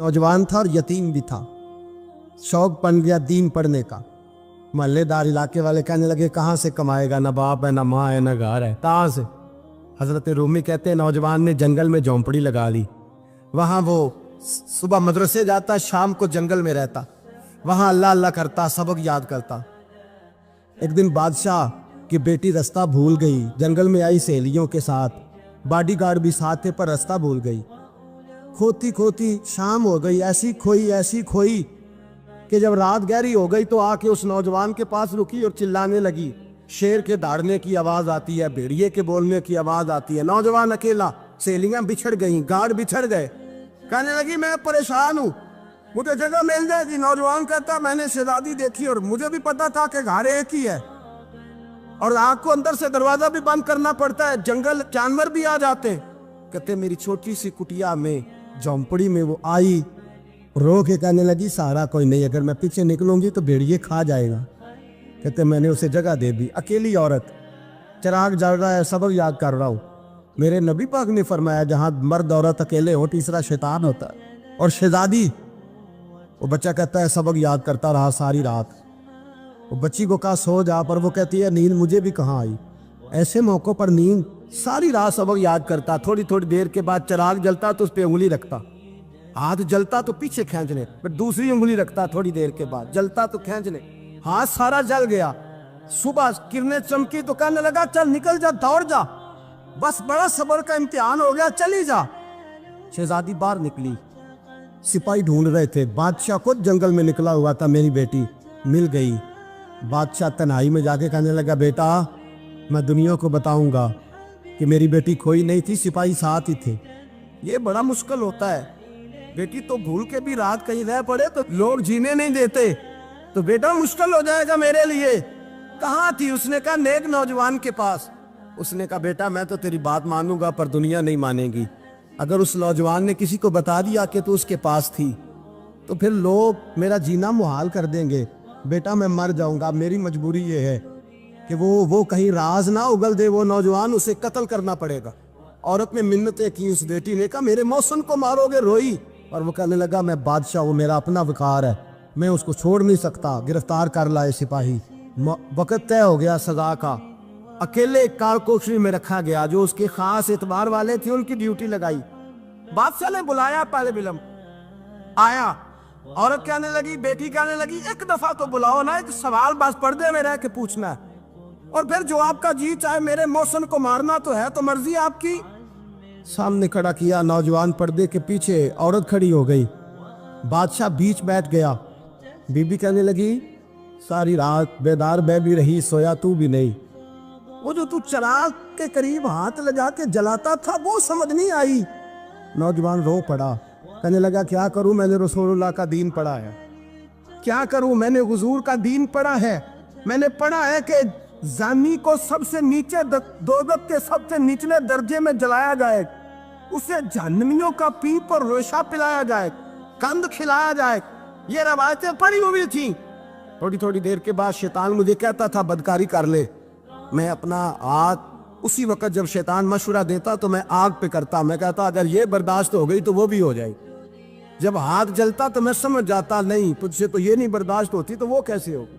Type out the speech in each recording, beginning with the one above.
नौजवान था और यतीम भी था। शौक बन गया दीन पढ़ने का। मोहल्लेदार इलाके वाले कहने लगे कहाँ से कमाएगा, ना बाप है, ना माँ है, ना घर है, कहाँ से। हजरत रूमी कहते हैं नौजवान ने जंगल में झोंपड़ी लगा ली। वहाँ वो सुबह मदरसे जाता, शाम को जंगल में रहता, वहाँ अल्लाह अल्लाह करता, सबक याद करता। एक दिन बादशाह की बेटी रास्ता भूल गई, जंगल में आई सहेलियों के साथ, बॉडीगार्ड भी साथ थे पर रास्ता भूल गई। खोती खोती शाम हो गई, ऐसी खोई कि जब रात गहरी हो गई तो आके उस नौजवान के पास रुकी और चिल्लाने लगी। शेर के दहाड़ने की आवाज आती है, भेड़िए के बोलने की आवाज आती है। नौजवान अकेला, सहेलियां बिछड़ गई, गार्ड बिछड़ गए। कहने लगी मैं परेशान हूँ, मुझे जगह मिल जाएगी। नौजवान कहता मैंने शहजादी देखी और मुझे भी पता था कि घर एक ही है और आग को अंदर से दरवाजा भी बंद करना पड़ता है, जंगल जानवर भी आ जाते हैं। कहते मेरी छोटी सी कुटिया में, झोंपड़ी में वो आई, रो के कहने लगी सहारा कोई नहीं, अगर मैं पीछे निकलूंगी तो भेड़िए खा जाएगा। कहते मैंने उसे जगह दे दी। अकेली औरत, चिराग जल रहा है, सबक याद कर रहा हूँ। मेरे नबी पाक ने फरमाया जहाँ मर्द औरत अकेले हो तीसरा शैतान होता है। और शहजादी, वो बच्चा कहता है सबक याद करता रहा सारी रात। वो बच्ची को कहा सो जा, पर वो कहती है नींद मुझे भी कहाँ आई। ऐसे मौक़ों पर नींद, सारी रात सबक याद करता। थोड़ी थोड़ी देर के बाद चिराग जलता तो उस पर उंगली रखता, हाथ जलता तो पीछे खींचने, फिर दूसरी उंगली रखता, थोड़ी देर के बाद जलता तो खींचने, हाथ सारा जल गया। सुबह किरणें चमकी तो कहने लगा चल निकल जा, दौड़ जा, बस बड़ा सब्र का इम्तिहान हो गया, चली जा। शहजादी बाहर निकली, सिपाही ढूंढ रहे थे। बादशाह खुद जंगल में निकला हुआ था, मेरी बेटी मिल गई। बादशाह तन्हाई में जाके कहने लगा बेटा मैं दुनिया को बताऊंगा कि मेरी बेटी खोई नहीं थी, सिपाही साथ ही थे। ये बड़ा मुश्किल होता है, बेटी तो भूल के भी रात कहीं रह पड़े तो लोग जीने नहीं देते, तो बेटा मुश्किल हो जाएगा मेरे लिए। कहाँ थी? उसने कहा नेक नौजवान के पास। उसने कहा बेटा मैं तो तेरी बात मानूंगा पर दुनिया नहीं मानेगी। अगर उस नौजवान ने किसी को बता दिया कि तू उसके पास थी तो फिर लोग मेरा जीना मुहाल कर देंगे। बेटा मैं मर जाऊंगा, मेरी मजबूरी ये है कि वो कहीं राज ना उगल दे वो नौजवान, उसे कत्ल करना पड़ेगा। औरत ने मिन्नतें की, उस बेटी ने कहा मेरे मौसम को मारोगे, रोई। और वो कहने लगा मैं बादशाह, वो मेरा अपना वकार है, मैं उसको छोड़ नहीं सकता। गिरफ्तार कर लाए सिपाही। वक्त तय हो गया सजा का। अकेले कारकोशरी में रखा गया, जो उसके खास एतबार वाले थे उनकी ड्यूटी लगाई। बादशाह ने बुलाया, पहले बिलम आया। औरत कहने लगी, बेटी कहने लगी एक दफा तो बुलाओ ना, एक सवाल बस पर्दे में रह के पूछना है और फिर जो आपका जी चाहे, मेरे मौसम को मारना तो है, तो मर्जी आपकी। सामने खड़ा किया, नौजवान पर्दे के पीछे, औरत खड़ी हो गई। बादशाह बीच बैठ गया। बीबी कहने लगी सारी रात बेदार मैं भी रही, सोया तू भी नहीं। वो जो तू चिराग के करीब हाथ लगा के जलाता था वो समझ नहीं आई। नौजवान रो पड़ा, कहने लगा क्या करूं, मैंने रसूलुल्लाह का दीन पढ़ा है, क्या करूं, मैंने हुजूर का दीन पढ़ा है। मैंने पढ़ा है कि जानी को सबसे नीचे दोज़ख के सबसे निचले दर्जे में जलाया जाए, उसे जहन्नमियों का पीप और रेशा पिलाया जाए, कंद खिलाया जाए। ये रवायतें पड़ी हुई थी। थोड़ी थोड़ी देर के बाद शैतान मुझे कहता था बदकारी कर ले। मैं अपना हाथ उसी वक्त जब शैतान मशवरा देता तो मैं आग पे करता। मैं कहता अगर ये बर्दाश्त हो गई तो वो भी हो जाएगी। जब हाथ जलता तो मैं समझ जाता नहीं तुझसे तो ये नहीं बर्दाश्त होती तो वो कैसे होगी।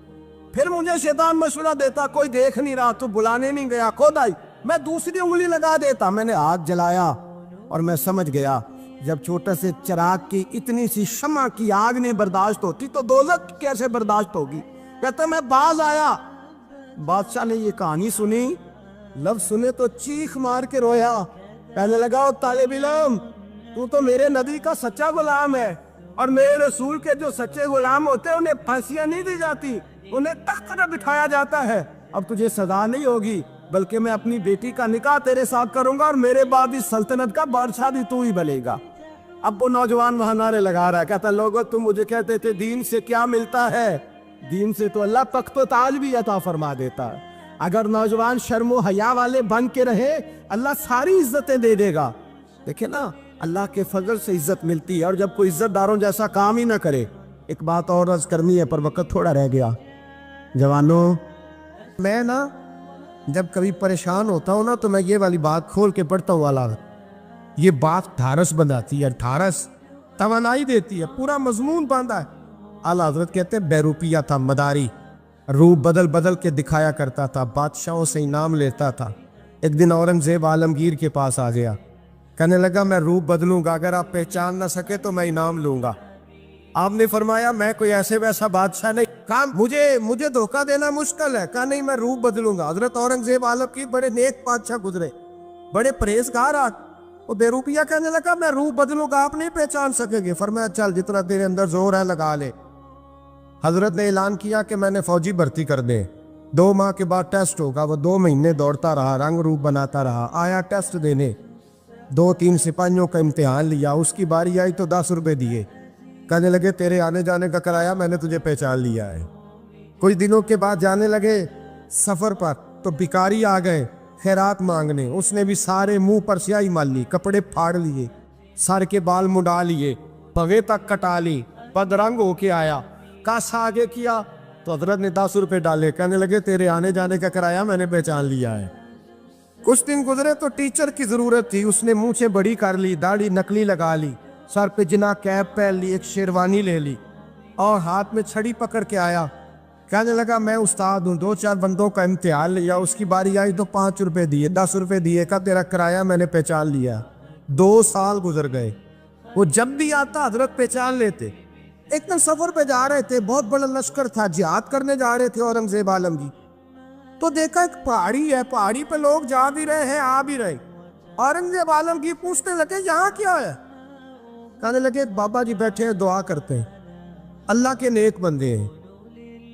फिर मुझे शैतान मशवरा देता कोई देख नहीं रहा, तो बुलाने नहीं गया, खुद आई, मैं दूसरी उंगली लगा देता। मैंने हाथ जलाया और मैं समझ गया जब छोटे से चिराग की इतनी सी शमा की आग नहीं बर्दाश्त होती तो दोज़ख कैसे बर्दाश्त होगी। कहता मैं बाज आया। बादशाह ने ये कहानी सुनी, लफ्ज सुने तो चीख मार के रोया। कहने लगा तालिब इल्म तू तो मेरे नबी का सच्चा गुलाम है, और मेरे रसूल के जो सच्चे गुलाम होते हैं उन्हें फांसियां नहीं दी जाती, उन्हें तख्त पर बिठाया जाता है। अब तुझे सजा नहीं होगी बल्कि मैं अपनी बेटी का निकाह तेरे साथ करूंगा और मेरे बाद इस सल्तनत का बादशाह भी तू ही बनेगा। अब वो नौजवान वहां नारे लगा रहा है, कहता लोगों तुम मुझे कहते थे दीन से क्या मिलता है, दीन से तो अल्लाह तख्त व ताज भी अता फरमा देता है। अगर नौजवान शर्मो हया वाले बन के रहे अल्लाह सारी इज्जतें दे देगा। देखे ना अल्लाह के फजल से इज्जत मिलती है, और जब कोई इज्जतदारों जैसा काम ही ना करे। एक बात और अर्ज करनी है पर वक्त थोड़ा रह गया। जवानों मैं ना जब कभी परेशान होता हूँ ना तो मैं ये वाली बात खोल के पढ़ता हूँ वाला, ये बात ढारस बनाती है। ढारस توانائی دیتی ہے, پورا مضمون باندھا ہے. اعلیٰ حضرت کہتے ہیں بہروپیہ تھا, مداری, روپ بدل بدل کے دکھایا کرتا تھا, بادشاہوں سے انعام لیتا تھا. ایک دن اورنگزیب عالمگیر کے پاس آ گیا, کہنے لگا میں روپ بدلوں گا, اگر آپ پہچان نہ سکے تو میں انعام لوں گا. آپ نے فرمایا میں کوئی ایسے ویسا بادشاہ نہیں, کہا مجھے دھوکہ دینا مشکل ہے. کہا نہیں میں روپ بدلوں گا. حضرت اورنگزیب عالمگیر بڑے نیک بادشاہ گزرے, بڑے پرہیزگار. وہ بہروپیہ کہنے لگا میں روپ بدلوں گا, آپ نہیں پہچان سکیں گے. فرمایا چل جتنا تیرے اندر زور ہے لگا لے. حضرت نے اعلان کیا کہ میں نے فوجی بھرتی کر دیں, 2 ماہ کے بعد ٹیسٹ ہوگا. وہ 2 مہینے دوڑتا رہا, رنگ روپ بناتا رہا, آیا ٹیسٹ دینے, 2-3 سپاہیوں کا امتحان لیا. اس کی باری آئی تو 10 روپے دیے, کہنے لگے تیرے آنے جانے کا کرایہ میں نے تجھے پہچان لیا ہے. کچھ دنوں کے بعد جانے لگے سفر پر, تو بھکاری آ گئے خیرات مانگنے. اس نے بھی سارے منہ پر سیاہی مال لی, کپڑے پھاڑ لیے, سر کے بال مڈا لیے, پگے تک کٹا لی, بدرنگ ہو کے آیا. کاسا آگے کیا تو حضرت نے 10 روپے ڈالے, کہنے لگے تیرے آنے جانے کا کرایہ میں نے پہچان لیا ہے. کچھ دن گزرے تو ٹیچر کی ضرورت تھی. اس نے مونچھیں بڑی کر لی, داڑھی نکلی لگا لی, سر پہ جنا کیپ پہن لی, ایک شیروانی لے لی اور ہاتھ میں چھڑی پکڑ کے آیا. کہنے لگا میں استاد ہوں, 2-4 بندوں کا امتحان لیا. اس کی باری آئی تو 5 روپے دیے, 10 روپے دیے, کہا تیرا کرایہ میں نے پہچان لیا. 2 سال گزر گئے. وہ جب بھی آتا حضرت پہچان لیتے. ایک دن سفر پہ جا رہے تھے, بہت بڑا لشکر تھا, جہاد کرنے جا رہے تھے اورنگزیب عالمگیر. تو دیکھا ایک پہاڑی ہے, پہاڑی پہ لوگ جا بھی رہے ہیں آ بھی رہے. اورنگزیب عالمگیر پوچھنے لگے یہاں کیا ہے؟ کہنے لگے بابا جی بیٹھے ہیں دعا کرتے ہیں, اللہ کے نیک بندے ہیں.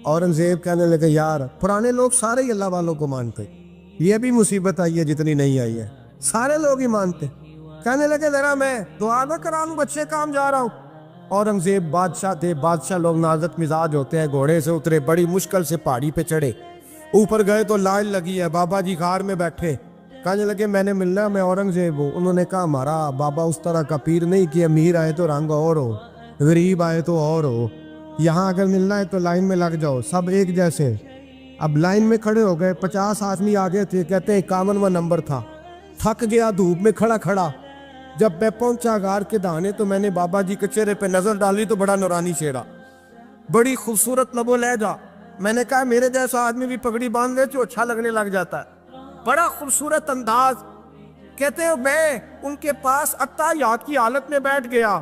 اورنگزیب کہنے لگے یار پرانے لوگ سارے ہی اللہ والوں کو مانتے, یہ بھی مصیبت آئی ہے جتنی نہیں آئی ہے, سارے لوگ ہی مانتے. کہنے لگے ذرا میں دعا نہ کرا لوں, بچے کام جا رہا ہوں. اورنگزیب بادشاہ تھے, بادشاہ لوگ نازک مزاج ہوتے ہیں. گھوڑے سے اترے, بڑی مشکل سے پہاڑی پہ چڑھے, اوپر گئے تو لائن لگی ہے. بابا جی غار میں بیٹھے, کہنے لگے میں نے ملنا, میں اورنگزیب ہوں. انہوں نے کہا ہمارا بابا اس طرح کا پیر نہیں کہ امیر آئے تو رنگ اور ہو, غریب آئے تو اور ہو. یہاں اگر ملنا ہے تو لائن میں لگ جاؤ, سب ایک جیسے. اب لائن میں کھڑے ہو گئے, 50 آدمی آگے تھے. کہتے ہیں 51واں نمبر تھا. تھک گیا دھوپ میں کھڑا کھڑا. جب میں پہنچا غار کے دہانے تو میں نے بابا جی کے چہرے پہ نظر ڈالی تو بڑا نورانی چہرہ, بڑی خوبصورت لب و لہجہ. میں نے کہا میرے جیسا آدمی بھی پگڑی باندھ لے تو اچھا لگنے لگ جاتا ہے, بڑا خوبصورت انداز. کہتے ہیں میں ان کے پاس اتحیات کی حالت میں بیٹھ گیا.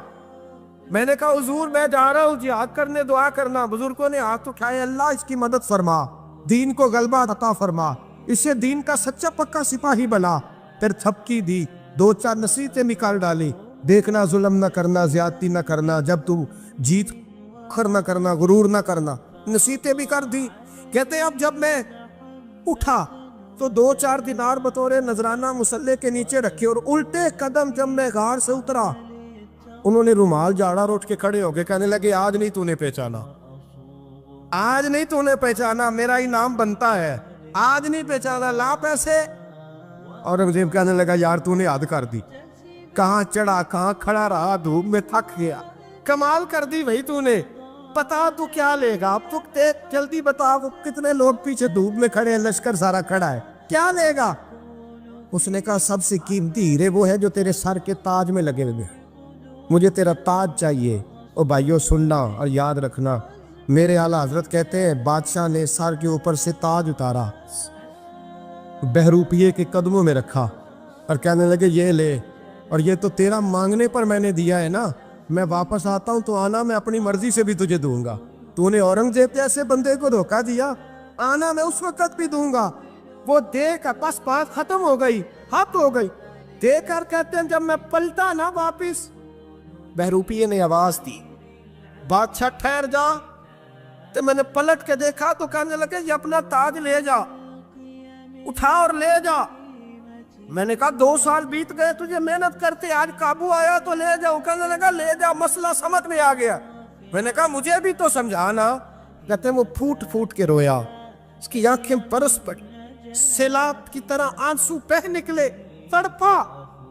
میں نے کہا حضور میں جا رہا ہوں جہاد کرنے, دعا کرنا. بزرگوں نے ہاتھ اٹھائے, اللہ اس کی مدد فرما, دین کو غلبہ عطا فرما, اسے دین کا سچا پکا سپاہی بنا. پھر تھپکی دی, 2-4 نصیحتیں نکال ڈالی. دیکھنا ظلم نہ کرنا, زیادتی نہ کرنا, جب تم جیت کر نہ کرنا, غرور نہ کرنا, نصیحتیں بھی کر دی. کہتے ہیں اب جب میں اٹھا تو 2-4 دینار بطور نذرانہ مسلح کے نیچے رکھے, اور الٹے قدم جب میں غار سے اترا انہوں نے رومال جھاڑا اور اٹھ کے کھڑے ہو گئے. کہنے لگے آج نہیں تو نے پہچانا, آج نہیں تو نے پہچانا, میرا انعام بنتا ہے, آج نہیں پہچانا, لا پیسے. اورنگزیب کہنے لگا یار تو نے حد کر دی, کہاں چڑھا کہاں کھڑا رہا, دھوپ میں تھک گیا, کمال کر دی بھائی تو نے. پتا تو کیا لے گا, اب تو جلدی بتا, وہ کتنے لوگ پیچھے دھوپ میں کھڑے ہیں, لشکر سارا کھڑا ہے, کیا لے گا؟ اس نے کہا سب سے قیمتی ہیرے وہ ہے جو تیرے سر کے تاج میں لگے ہوئے, مجھے تیرا تاج چاہیے. او بھائیو سننا اور یاد رکھنا, میرے اعلیٰ حضرت کہتے ہیں بادشاہ نے سر کے اوپر سے تاج اتارا, بہروپیے کے قدموں میں رکھا اور کہنے لگے یہ لے, اور یہ تو تیرا مانگنے پر میں نے دیا ہے نا, میں واپس آتا ہوں تو آنا میں اپنی مرضی سے بھی تجھے دوں گا. تو نے اورنگزیب جیسے بندے کو دھوکہ دیا, آنا میں اس وقت بھی دوں گا. وہ دے کر بس بات ختم ہو گئی, حق ہو گئی. دے کر کہتے ہیں جب میں پلٹا نا واپس, بہروپیے نے آواز دی بادشاہ ٹھہر جا. تو میں نے پلٹ کے دیکھا تو کہنے لگے یہ اپنا تاج لے جا, اٹھا اور لے جا. میں نے کہا 2 سال بیت گئے تجھے محنت کرتے, آج قابو آیا تو لے جاؤ. کہنے لگا لے جا, مسئلہ سمجھ میں آ گیا. میں نے کہا مجھے بھی تو سمجھانا. کہتے ہیں وہ پھوٹ پھوٹ کے رویا, اس کی آنکھیں برس پڑی, سیلاب کی طرح آنسو بہہ نکلے, تڑپا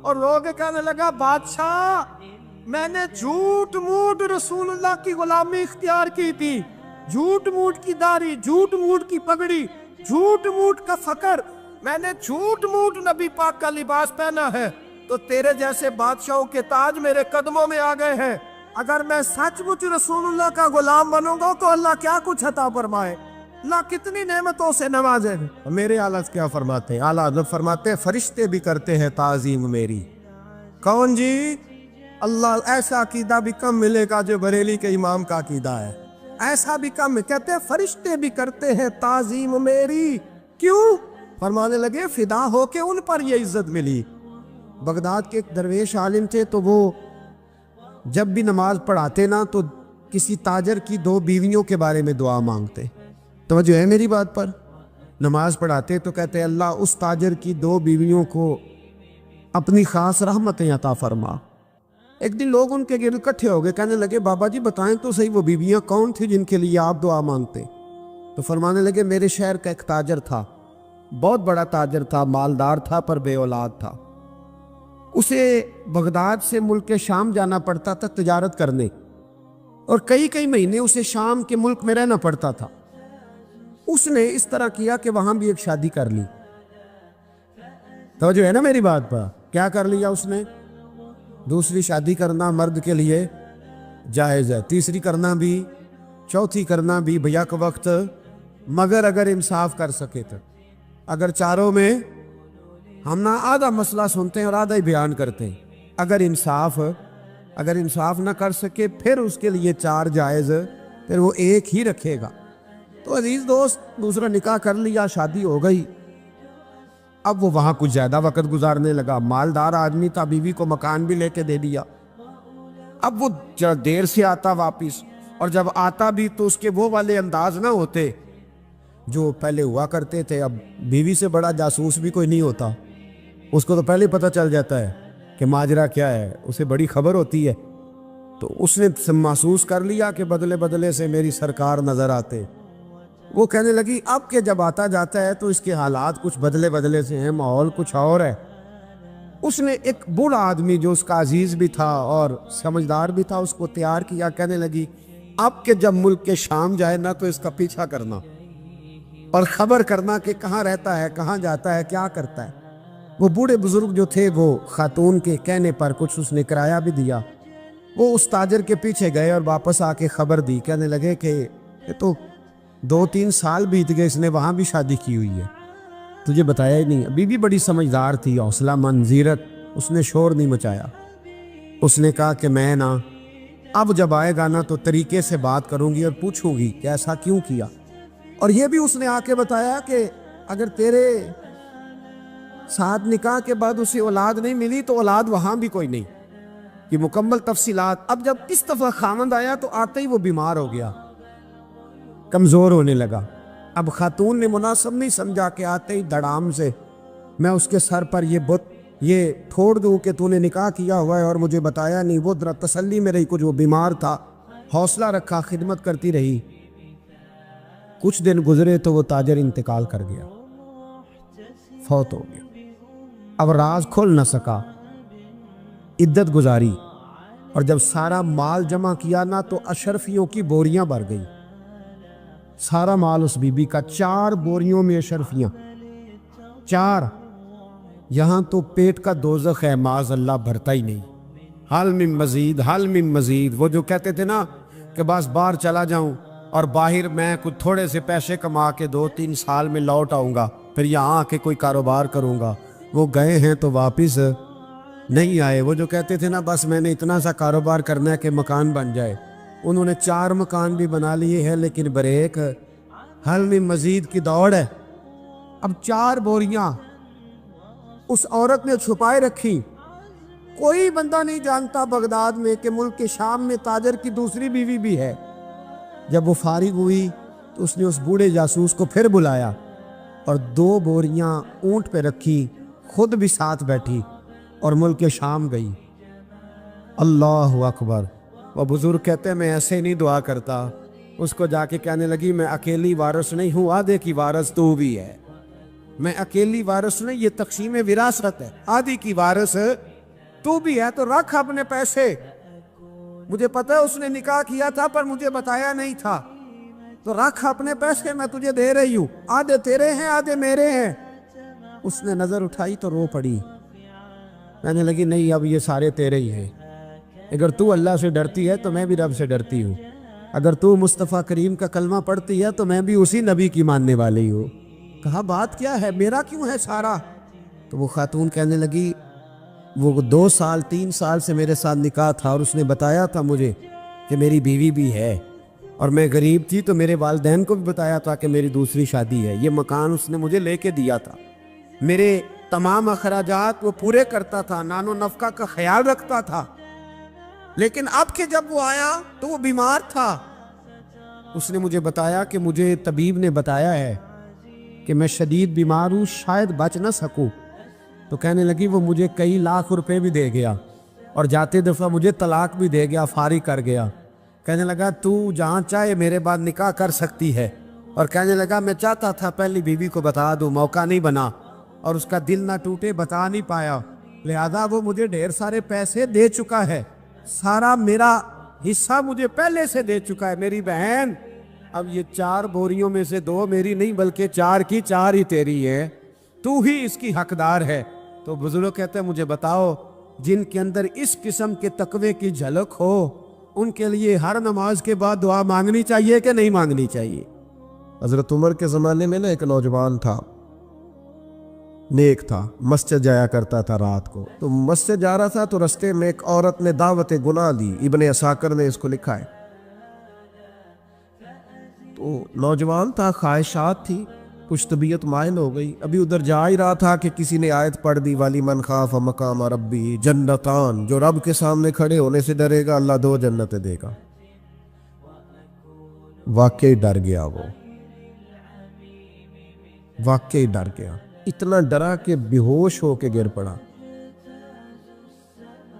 اور رو کے کہنے لگا بادشاہ میں نے جھوٹ موٹ رسول اللہ کی غلامی اختیار کی تھی, جھوٹ موٹ کی داڑھی, جھوٹ موٹ کی پگڑی, جھوٹ موٹ کا فقر, میں نے جھوٹ موٹ نبی پاک کا لباس پہنا ہے, تو تیرے جیسے بادشاہوں کے تاج میرے قدموں میں آ گئے ہیں. अगर मैं सचमुच रसूलुल्लाह का गुलाम बनूंगा तो अल्लाह क्या कुछ अता फरमाए, अल्लाह कितनी नेमतों से नवाजे। मेरे आला क्या फरमाते हैं, आला हज़रत फरमाते हैं फरिश्ते भी करते हैं ताज़ीम मेरी। कौन जी? अल्लाह। ऐसा अकीदा भी कम मिलेगा जो बरेली के इमाम का अकीदा है, ऐसा भी कम। कहते हैं फरिश्ते भी करते हैं ताज़ीम मेरी। क्यों? फरमाने लगे फिदा हो के उन पर ये इज्जत मिली। बगदाद के एक दरवेश आलिम थे, तो वो जब भी नमाज पढ़ाते ना तो किसी ताजर की 2 बीवियों के बारे में दुआ मांगते। तवज्जो है मेरी बात पर? नमाज पढ़ाते तो कहते अल्लाह उस ताजर की 2 बीवियों को अपनी खास रहमतें अता फरमा। एक दिन लोग उनके गिर्द इकट्ठे हो गए, कहने लगे बाबा जी बताएं तो सही वो बीवियां कौन थी जिनके लिए आप दुआ मांगते? तो फरमाने लगे मेरे शहर का एक ताजर था, बहुत बड़ा ताजर था, मालदार था पर बे औलाद था। उसे बगदाद से मुल्क शाम जाना पड़ता था तिजारत करने, और कई कई महीने उसे शाम के मुल्क में रहना पड़ता था। उसने इस तरह किया कि वहां भी एक शादी कर ली। तो जो है ना मेरी बात पर, क्या कर लिया उसने? दूसरी शादी करना मर्द के लिए जायज़ है, तीसरी करना भी, चौथी करना भी भैया के वक्त, मगर अगर इंसाफ कर सके तो। अगर चारों में हम ना आधा मसला सुनते हैं और आधा ही बयान करते हैं, अगर इंसाफ ना कर सके फिर उसके लिए 4 जायज़, फिर वो एक ही रखेगा। तो अजीज दोस्त, दूसरा निकाह कर लिया, शादी हो गई। अब वो वहाँ कुछ ज़्यादा वक्त गुजारने लगा, मालदार आदमी था, बीवी को मकान भी लेके दे दिया। अब वो जरा देर से आता वापिस, और जब आता भी तो उसके वो वाले अंदाज ना होते जो पहले हुआ करते थे। अब बीवी से बड़ा जासूस भी कोई नहीं होता, उसको तो पहले पता चल जाता है कि माजरा क्या है, उसे बड़ी खबर होती है। तो उसने महसूस कर लिया कि बदले बदले से मेरी सरकार नज़र आते। वो कहने लगी अब के जब आता जाता है तो इसके हालात कुछ बदले बदले से हैं, माहौल कुछ और है। उसने एक बूढ़ा आदमी जो उसका अजीज़ भी था और समझदार भी था उसको तैयार किया। कहने लगी अब के जब मुल्क के शाम जाए ना तो इसका पीछा करना और ख़बर करना कि कहाँ रहता है, कहाँ जाता है, क्या करता है। वो बूढ़े बुजुर्ग जो थे वो खातून के कहने पर कुछ उसने किराया भी दिया। वो उस ताजर के पीछे गए और वापस आके खबर दी। कहने लगे कि ये तो 2-3 साल बीत गए, इसने वहाँ भी शादी की हुई है, तुझे बताया ही नहीं। बीवी बड़ी समझदार थी, हौसला मंद, ज़ीरत, उसने शोर नहीं मचाया। उसने कहा कि मैं ना अब जब आएगा ना तो तरीके से बात करूँगी और पूछूंगी कि ऐसा क्यों किया। और ये भी उसने आके बताया कि अगर तेरे साथ निकाह के बाद उसे औलाद नहीं मिली तो औलाद वहाँ भी कोई नहीं, कि मुकम्मल तफसीलात। अब जब इस दफ़ा खामद आया तो आते ही वो बीमार हो गया, कमज़ोर होने लगा। अब खातून ने मुनासिब नहीं समझा कि आते ही धड़ाम से मैं उसके सर पर ये ठोड़ दूँ कि तूने निकाह किया हुआ है और मुझे बताया नहीं। वो जरा तसल्ली में रही, कुछ वो बीमार था, हौसला रखा, खिदमत करती रही। कुछ दिन गुजरे तो वो ताजर इंतकाल कर गया, फौत हो गया। अब राज खोल न सका, इद्दत गुजारी, और जब सारा माल जमा किया ना तो अशरफियों की बोरियां भर गई। सारा माल उस बीबी का, 4 बोरियों में अशरफियां, 4। यहाँ तो पेट का दोज़ख है, माज़ अल्लाह, भरता ही नहीं। हाल मिन मजीद, हाल मिन मजीद। वो जो कहते थे ना कि बस बाहर चला जाऊं और बाहर मैं कुछ थोड़े से पैसे कमा के 2-3 साल में लौट आऊँगा, फिर यहाँ आके कोई कारोबार करूँगा, वो गए हैं तो वापस नहीं आए। वो जो कहते थे ना बस मैंने इतना सा कारोबार करना है कि मकान बन जाए, उन्होंने 4 मकान भी बना लिए हैं, लेकिन ब्रेक हल में मजीद की दौड़ है। अब 4 बोरियां उस औरत ने छुपाए रखी। कोई बंदा नहीं जानता बगदाद में कि मुल्क के शाम में ताजर की दूसरी बीवी भी है। जब वो फारिग हुई तो उसने उस बूढ़े जासूस को फिर बुलाया और 2 बोरियां ऊंट पे रखी, खुद भी साथ बैठी और मुल्क के शाम गई। अल्लाह अकबर। वो बुजुर्ग कहते हैं मैं ऐसे नहीं दुआ करता। उसको जाके कहने लगी मैं अकेली वारिस नहीं हूँ, आधे की वारिस तू भी है। मैं अकेली वारिस नहीं, ये तक़सीम विरासत है, आधी की वारिस तू भी है। तो रख अपने पैसे, मुझे पता है उसने निकाह किया था पर मुझे बताया नहीं था, तो रख अपने पैसे, मैं तुझे दे रही हूँ, आधे तेरे हैं आधे मेरे हैं। उसने नजर उठाई तो रो पड़ी, कहने लगी नहीं अब ये सारे तेरे ही हैं, اگر تو اللہ سے ڈرتی ہے تو میں بھی رب سے ڈرتی ہوں، اگر تو مصطفیٰ کریم کا کلمہ پڑھتی ہے تو میں بھی اسی نبی کی ماننے والی ہوں۔ کہا بات کیا ہے، میرا کیوں ہے سارا؟ تو وہ خاتون کہنے لگی وہ 2 سال 3 سال سے میرے ساتھ نکاح تھا اور اس نے بتایا تھا مجھے کہ میری بیوی بھی ہے، اور میں غریب تھی تو میرے والدین کو بھی بتایا تھا کہ میری دوسری شادی ہے۔ یہ مکان اس نے مجھے لے کے دیا تھا، میرے تمام اخراجات وہ پورے کرتا تھا، نان و نفقہ کا خیال رکھتا تھا، لیکن اب کہ جب وہ آیا تو وہ بیمار تھا۔ اس نے مجھے بتایا کہ مجھے طبیب نے بتایا ہے کہ میں شدید بیمار ہوں، شاید بچ نہ سکوں۔ تو کہنے لگی وہ مجھے کئی لاکھ روپے بھی دے گیا اور جاتے دفعہ مجھے طلاق بھی دے گیا، فارغ کر گیا۔ کہنے لگا تو جہاں چاہے میرے بعد نکاح کر سکتی ہے، اور کہنے لگا میں چاہتا تھا پہلی بیوی کو بتا دوں، موقع نہیں بنا اور اس کا دل نہ ٹوٹے، بتا نہیں پایا، لہذا وہ مجھے ڈھیر سارے پیسے دے چکا ہے، سارا میرا حصہ مجھے پہلے سے دے چکا ہے۔ میری بہن اب یہ 4 بوریوں میں سے 2 میری نہیں بلکہ 4 کی 4 ہی تیری ہے، تو ہی اس کی حقدار ہے۔ تو بزرگ کہتے ہیں مجھے بتاؤ جن کے اندر اس قسم کے تقوی کی جھلک ہو ان کے لیے ہر نماز کے بعد دعا مانگنی چاہیے کہ نہیں مانگنی چاہیے؟ حضرت عمر کے زمانے میں ایک نوجوان تھا، نیک تھا، مسجد جایا کرتا تھا رات کو۔ تو مسجد جا رہا تھا تو رستے میں ایک عورت نے دعوت گناہ دی، ابن عساکر نے اس کو لکھا ہے۔ تو نوجوان تھا، خواہشات تھی، کچھ طبیعت مائل ہو گئی، ابھی ادھر جا ہی رہا تھا کہ کسی نے آیت پڑھ دی والی من خاف مقام ربی جنتان، جو رب کے سامنے کھڑے ہونے سے ڈرے گا اللہ 2 جنتیں دے گا۔ واقعی ڈر گیا، وہ واقعی ڈر گیا، اتنا ڈرا کہ بے ہوش ہو کے گر پڑا۔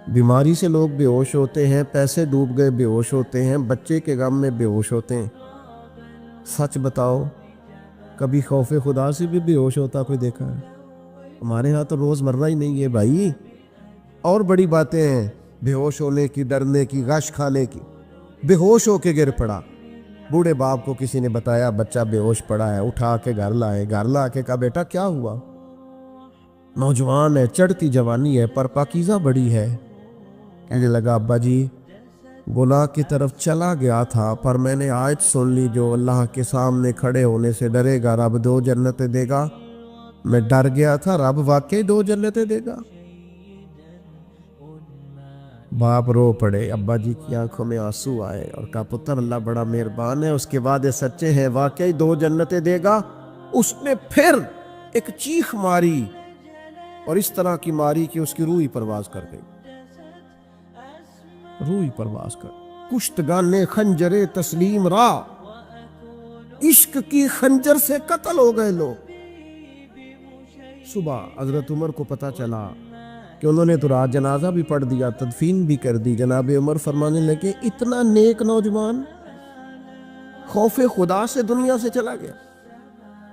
بیماری سے لوگ بے ہوش ہوتے ہیں، پیسے ڈوب گئے بے ہوش ہوتے ہیں، بچے کے غم میں بے ہوش ہوتے ہیں۔ سچ بتاؤ کبھی خوف خدا سے بھی بے ہوش ہوتا کوئی دیکھا ہے؟ ہمارے ہاں تو روز مرہ ہی نہیں ہے بھائی، اور بڑی باتیں ہیں بے ہوش ہونے کی، ڈرنے کی، غش کھانے کی۔ بے ہوش ہو کے گر پڑا، بوڑھے باپ کو کسی نے بتایا بچہ بے ہوش پڑا ہے، اٹھا کے گھر لائے، گھر لا کے کہا بیٹا کیا ہوا؟ نوجوان ہے، چڑھتی جوانی ہے پر پاکیزہ بڑی ہے۔ کہنے لگا ابا جی گناہ کی طرف چلا گیا تھا پر میں نے آیت سن لی جو اللہ کے سامنے کھڑے ہونے سے ڈرے گا رب 2 جنتیں دے گا، میں ڈر گیا تھا، رب واقعی 2 جنتیں دے گا۔ باپ رو پڑے، ابا جی کی آنکھوں میں آنسو آئے اور کہا پتر اللہ بڑا مہربان ہے، اس کے وعدے سچے ہیں، واقعی 2 جنتیں دے گا۔ اس نے پھر ایک چیخ ماری اور اس طرح کی ماری کہ اس کی روح ہی پرواز کر گئی، روح ہی پرواز کر۔ کشتگان خنجر تسلیم را، عشق کی خنجر سے قتل ہو گئے لوگ۔ صبح حضرت عمر کو پتہ چلا کہ انہوں نے تو رات جنازہ بھی پڑھ دیا، تدفین بھی کر دی۔ جناب عمر فرمانے لگے اتنا نیک نوجوان خوف خدا سے دنیا سے چلا گیا،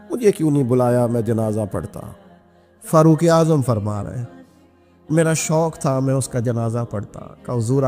مجھے کیوں نہیں بلایا میں جنازہ پڑھتا؟ فاروق اعظم فرما رہے ہیں میرا شوق تھا میں اس کا جنازہ پڑھتا۔ کہ حضور